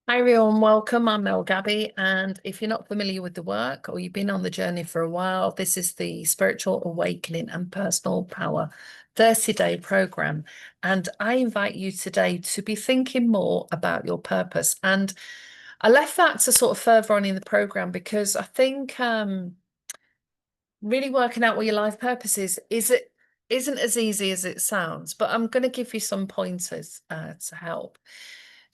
Hi everyone, welcome. I'm Mel Gabby, and if you're not familiar with the work or you've been on the journey for a while, this is the Spiritual Awakening and Personal Power 30-day program. And I invite you today to be thinking more about your purpose. And I left that to sort of further on in the program because I think really working out what your life purpose isn't as easy as it sounds, but I'm going to give you some pointers to help.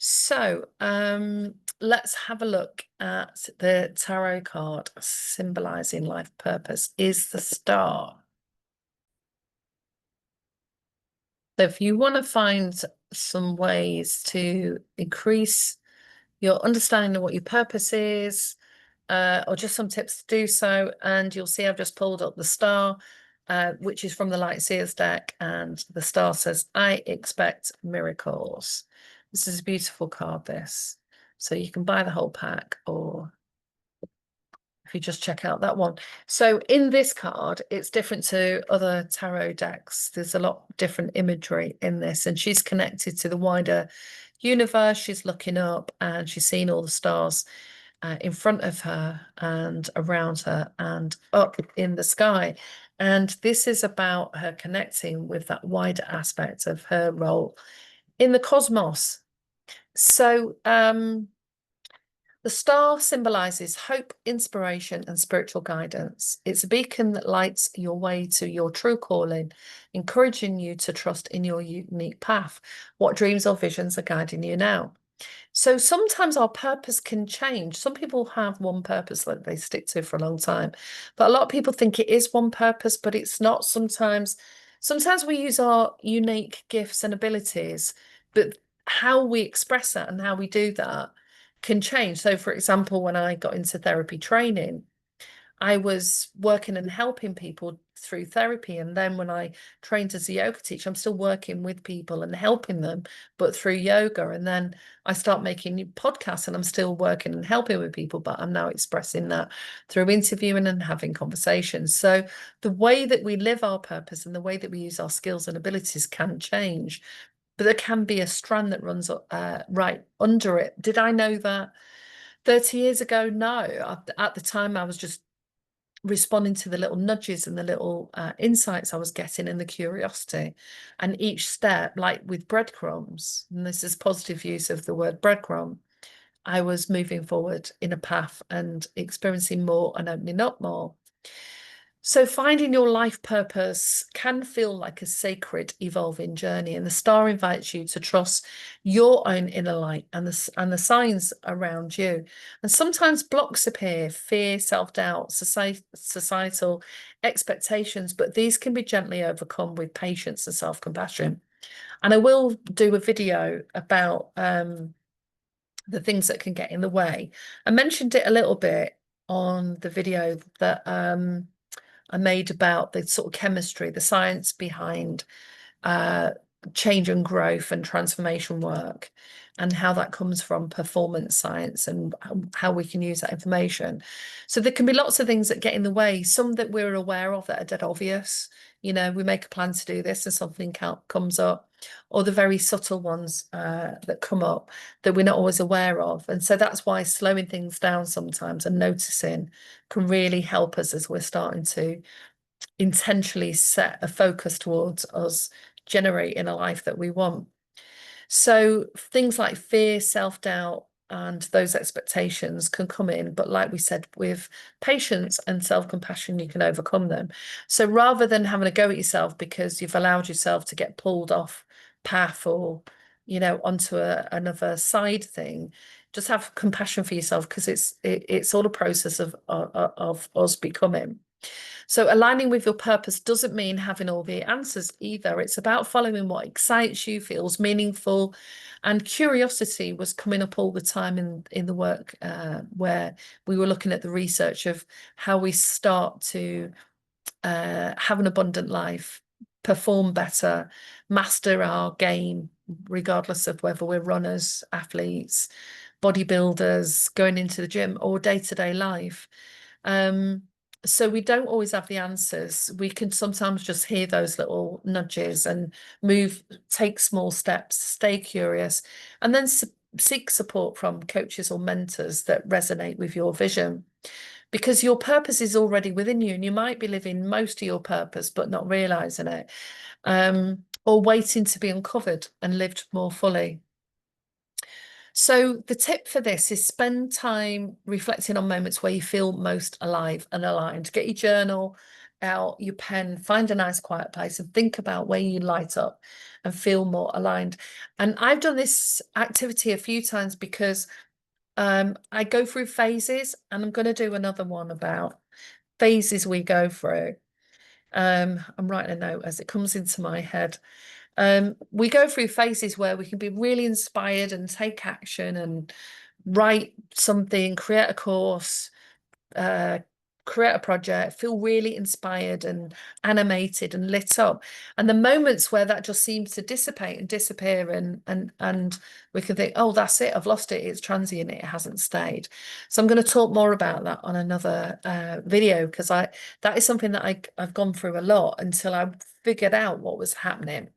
So, let's have a look at the tarot card symbolizing life purpose is the star. So if you want to find some ways to increase your understanding of what your purpose is, or just some tips to do so, and you'll see I've just pulled up the star, which is from the Light Seers deck, and the star says, I expect miracles. This is a beautiful card, this. So you can buy the whole pack, or if you just check out that one. So in this card, it's different to other tarot decks. There's a lot different imagery in this, and she's connected to the wider universe. She's looking up and she's seeing all the stars in front of her and around her and up in the sky. And this is about her connecting with that wider aspect of her role in the cosmos. So, the star symbolizes hope, inspiration, and spiritual guidance. It's a beacon that lights your way to your true calling, encouraging you to trust in your unique path. What dreams or visions are guiding you now? So sometimes our purpose can change. Some people have one purpose that they stick to for a long time, but a lot of people think it is one purpose, but it's not sometimes. Sometimes we use our unique gifts and abilities, but how we express that and how we do that can change. So, for example, when I got into therapy training, I was working and helping people through therapy. And then when I trained as a yoga teacher, I'm still working with people and helping them, but through yoga. And then I start making new podcasts and I'm still working and helping with people, but I'm now expressing that through interviewing and having conversations. So the way that we live our purpose and the way that we use our skills and abilities can change, but there can be a strand that runs right under it. Did I know that 30 years ago? No. At the time, I was just responding to the little nudges and the little insights I was getting and the curiosity. And each step, like with breadcrumbs, and this is positive use of the word breadcrumb, I was moving forward in a path and experiencing more and opening up more. So finding your life purpose can feel like a sacred, evolving journey, and the star invites you to trust your own inner light and the signs around you. And sometimes blocks appear, fear, self-doubt, societal expectations, but these can be gently overcome with patience and self-compassion. And I will do a video about the things that can get in the way. I mentioned it a little bit on the video that I made about the sort of chemistry, the science behind uh, change and growth and transformation work, and how that comes from performance science and how we can use that information. So there can be lots of things that get in the way, some that we're aware of that are dead obvious. You know, we make a plan to do this and something comes up, or the very subtle ones that come up that we're not always aware of. And so that's why slowing things down sometimes and noticing can really help us as we're starting to intentionally set a focus towards us generating a life that we want. So things like fear, self-doubt, and those expectations can come in, but like we said, with patience and self-compassion, you can overcome them. So rather than having a go at yourself because you've allowed yourself to get pulled off path or, you know, onto another side thing, just have compassion for yourself because it's all a process of us becoming. So aligning with your purpose doesn't mean having all the answers either. It's about following what excites you, feels meaningful, and curiosity was coming up all the time in the work where we were looking at the research of how we start to have an abundant life, perform better, master our game, regardless of whether we're runners, athletes, bodybuilders, going into the gym, or day-to-day life. So we don't always have the answers. We can sometimes just hear those little nudges and move, take small steps, stay curious, and then seek support from coaches or mentors that resonate with your vision, because your purpose is already within you, and you might be living most of your purpose but not realizing it, or waiting to be uncovered and lived more fully. So the tip for this is spend time reflecting on moments where you feel most alive and aligned. Get your journal out, your pen, find a nice quiet place and think about where you light up and feel more aligned. And I've done this activity a few times because I go through phases, and I'm going to do another one about phases we go through. I'm writing a note as it comes into my head. We go through phases where we can be really inspired and take action and write something, create a course, create a project, feel really inspired and animated and lit up. And the moments where that just seems to dissipate and disappear, and we can think, oh, that's it, I've lost it, it's transient, it hasn't stayed. So I'm going to talk more about that on another video, because that is something that I've gone through a lot until I figured out what was happening.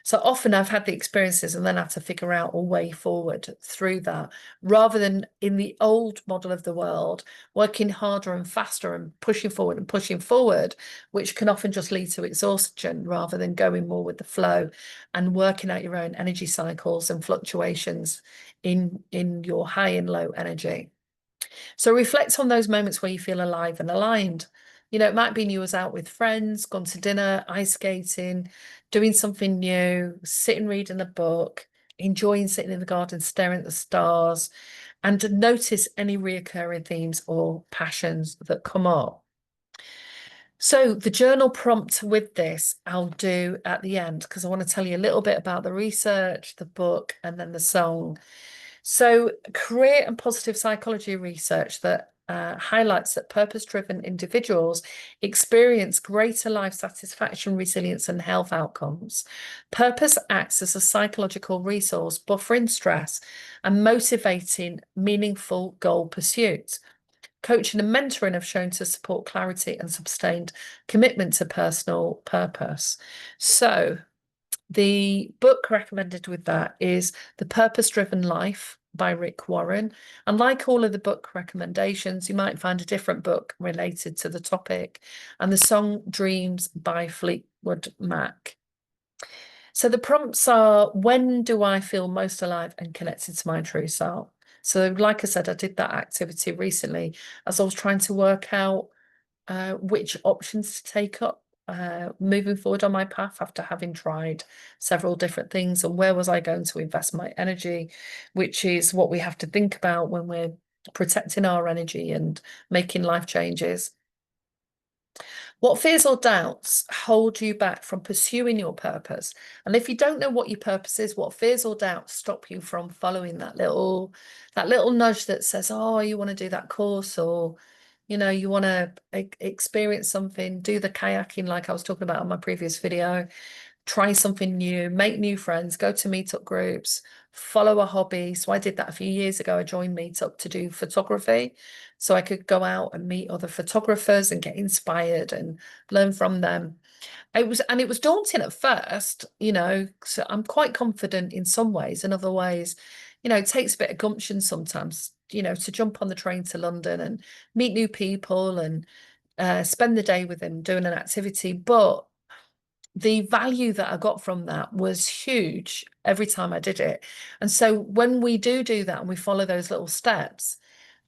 So often I've had the experiences and then had to figure out a way forward through that, rather than in the old model of the world, working harder and faster and pushing forward, which can often just lead to exhaustion, rather than going more with the flow and working out your own energy cycles and fluctuations in your high and low energy. So reflect on those moments where you feel alive and aligned. You know, it might be you was out with friends, gone to dinner, ice skating, doing something new, sitting reading a book, enjoying sitting in the garden, staring at the stars, and to notice any reoccurring themes or passions that come up. So the journal prompt with this I'll do at the end, because I want to tell you a little bit about the research, the book, and then the song. So career and positive psychology research that highlights that purpose-driven individuals experience greater life satisfaction, resilience, and health outcomes. Purpose acts as a psychological resource, buffering stress and motivating meaningful goal pursuit. Coaching and mentoring have shown to support clarity and sustained commitment to personal purpose. So the book recommended with that is The Purpose-Driven Life by Rick Warren. And like all of the book recommendations, you might find a different book related to the topic. And the song Dreams by Fleetwood Mac. So the prompts are, when do I feel most alive and connected to my true self? So like I said, I did that activity recently as I was trying to work out which options to take up moving forward on my path, after having tried several different things, and where was I going to invest my energy, which is what we have to think about when we're protecting our energy and making life changes. What fears or doubts hold you back from pursuing your purpose? And if you don't know what your purpose is, what fears or doubts stop you from following that little nudge that says, oh, you want to do that course, or you want to experience something, do the kayaking like I was talking about on my previous video, try something new, make new friends, go to meetup groups, follow a hobby. So I did that a few years ago. I joined Meetup to do photography, so I could go out and meet other photographers and get inspired and learn from them. It was daunting at first, so I'm quite confident in some ways. In other ways, it takes a bit of gumption sometimes, to jump on the train to London and meet new people and spend the day with them doing an activity. But the value that I got from that was huge every time I did it. And so when we do that and we follow those little steps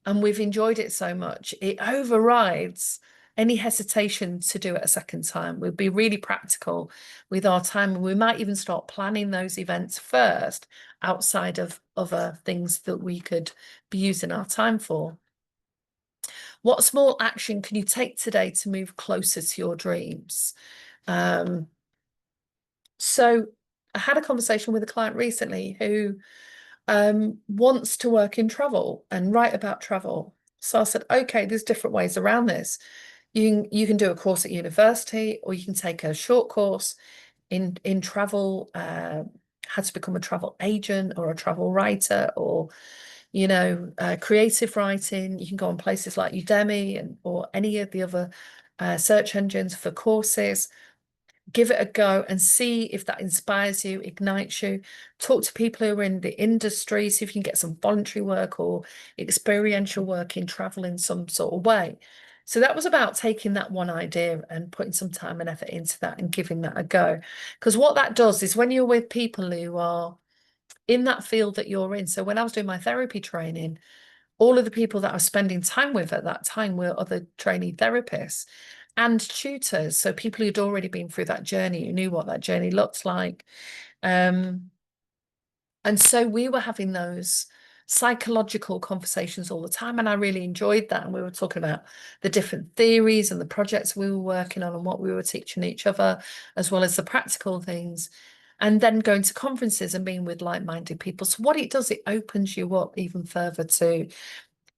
and we've enjoyed it so much, it overrides any hesitation to do it a second time. We'll be really practical with our time, and we might even start planning those events first outside of other things that we could be using our time for. What small action can you take today to move closer to your dreams? So I had a conversation with a client recently who wants to work in travel and write about travel. So I said, okay, there's different ways around this. You can do a course at university, or you can take a short course in travel, how to become a travel agent or a travel writer, or creative writing. You can go on places like Udemy or any of the other search engines for courses. give it a go and see if that inspires you, ignites you. Talk to people who are in the industry, see if you can get some voluntary work or experiential work in travel in some sort of way. So that was about taking that one idea and putting some time and effort into that and giving that a go. Because what that does is when you're with people who are in that field that you're in. So when I was doing my therapy training, all of the people that I was spending time with at that time were other trainee therapists and tutors. So people who'd already been through that journey, who knew what that journey looked like. And so we were having those psychological conversations all the time. And I really enjoyed that. And we were talking about the different theories and the projects we were working on and what we were teaching each other, as well as the practical things. And then going to conferences and being with like-minded people. So what it does, it opens you up even further to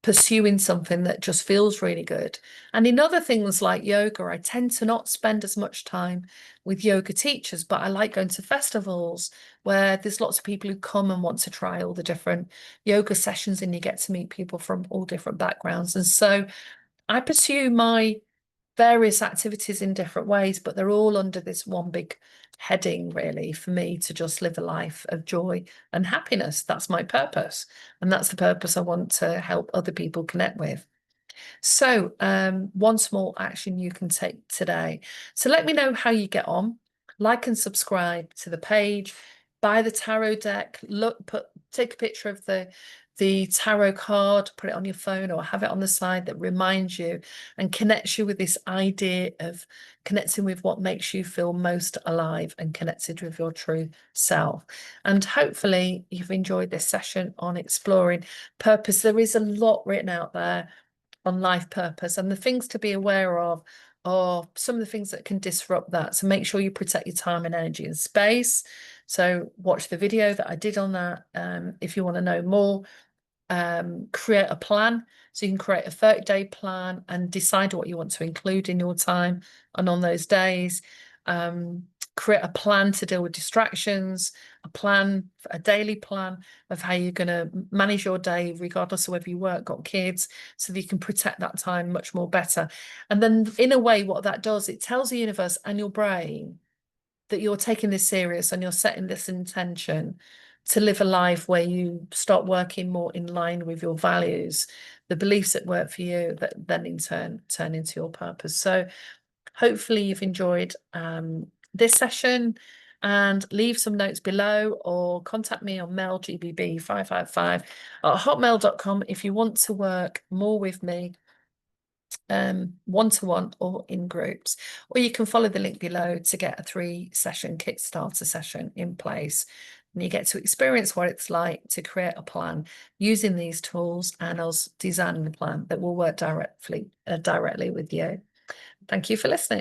pursuing something that just feels really good. And in other things like yoga, I tend to not spend as much time with yoga teachers, but I like going to festivals where there's lots of people who come and want to try all the different yoga sessions, and you get to meet people from all different backgrounds. And so I pursue my various activities in different ways, but they're all under this one big heading, really, for me to just live a life of joy and happiness. That's my purpose. And that's the purpose I want to help other people connect with. So, one small action you can take today. So let me know how you get on. Like and subscribe to the page. Buy the tarot deck. Take a picture of the tarot card, put it on your phone or have it on the side that reminds you and connects you with this idea of connecting with what makes you feel most alive and connected with your true self. And hopefully you've enjoyed this session on exploring purpose. There is a lot written out there on life purpose, and the things to be aware of are some of the things that can disrupt that. So make sure you protect your time and energy and space. So watch the video that I did on that. If you want to know more, create a plan. So you can create a 30-day plan and decide what you want to include in your time and on those days. Create a plan to deal with distractions, a daily plan of how you're going to manage your day, regardless of whether you work, got kids, so that you can protect that time much more better. And then in a way, what that does, it tells the universe and your brain that you're taking this serious and you're setting this intention to live a life where you start working more in line with your values, the beliefs that work for you, that then in turn turn into your purpose. So hopefully you've enjoyed this session, and leave some notes below or contact me on melgbb555@hotmail.com if you want to work more with me, one-to-one or in groups. Or you can follow the link below to get a 3-session Kickstarter session in place. And you get to experience what it's like to create a plan using these tools and us designing the plan that will work directly with you. Thank you for listening.